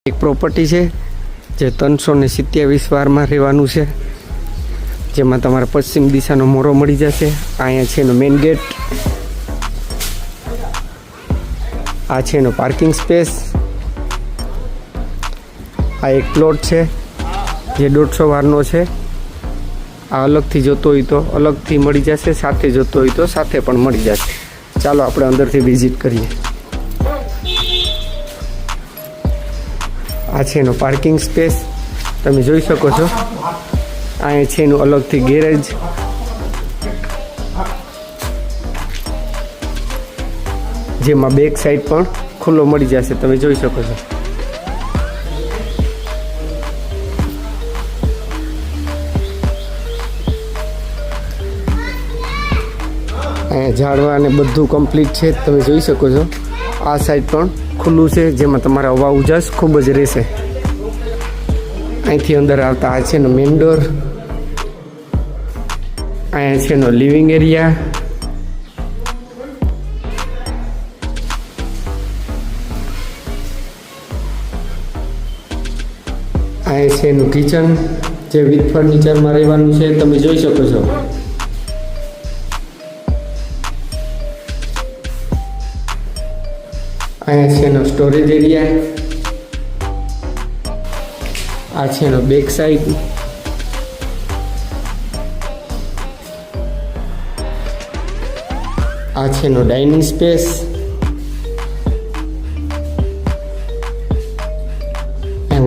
એક પ્રોપર્ટી છે જે 327 વારમાં રહેવાનું છે, જેમાં તમારે પશ્ચિમ દિશાનો મોરો મળી જશે. અહીંયા છે એનો મેઇન ગેટ, આ છે એનો પાર્કિંગ સ્પેસ. આ એક પ્લોટ છે જે 150 વારનો છે. આ અલગથી જોતો હોય તો અલગથી મળી જશે, સાથે જોતો હોય તો સાથે પણ મળી જશે. ચાલો આપણે અંદરથી વિઝિટ કરીએ. આ છે એનો પાર્કિંગ સ્પેસ, તમે જોઈ શકો છો. અહીંયા છે એનું અલગથી ગેરેજ. જેમાં બેક સાઈડ પણ ખુલ્લો મળી જશે, તમે જોઈ શકો છો. અહીંયા ઝાડવા અને બધું કમ્પ્લીટ છે, તમે જોઈ શકો છો. આ સાઈડ પણ ખુલ્લું છે, જેમાં તમારા હવા ઉજાસ ખૂબ જ રહેશે. અહીંથી અંદર આવતા આ છે એનો મેઇન ડોર. અહીંયા છે એનો લિવિંગ એરિયા. અહીંયા છે એનું કિચન, જે વિથ ફર્નિચરમાં રહેવાનું છે, તમે જોઈ શકો છો. અહીંયા છે એનો સ્ટોરેજ એરિયા. આ છે એનો બેક સાઈડ. આ છે એનો ડાઇનિંગ સ્પેસ.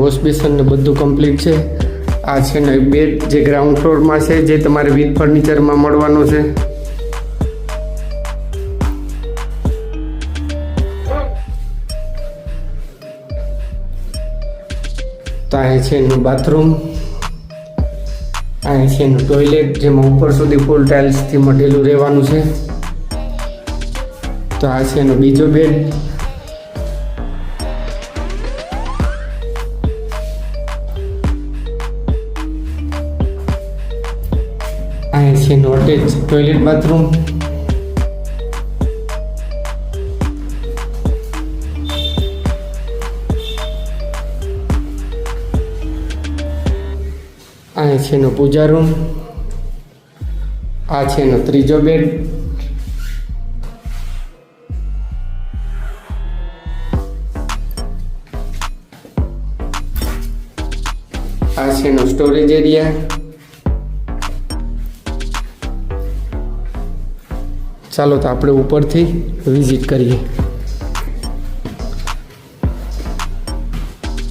વોશ બેસન ને બધું કમ્પ્લીટ છે. આ છે એનો એક બેડ જે ગ્રાઉન્ડ ફ્લોરમાં છે, જે તમારે વિથ ફર્નિચરમાં મળવાનો છે. તો આ છે એનું બાથરૂમ. આ છે એનું ટોયલેટ, જેમાં ઉપર સુધી ફૂલ ટાઇલ્સથી મઢેલું રહેવાનું છે. તો આ છે એનો બીજો બેડ. આ છે એનું અટેચ ટોયલેટ બાથરૂમ. આ છે એનો પૂજા રૂમ. આ છે એનો ત્રીજો બેડ. આ છે એનો સ્ટોરેજ એરિયા. ચાલો તો આપણે ઉપરથી વિઝિટ કરીએ.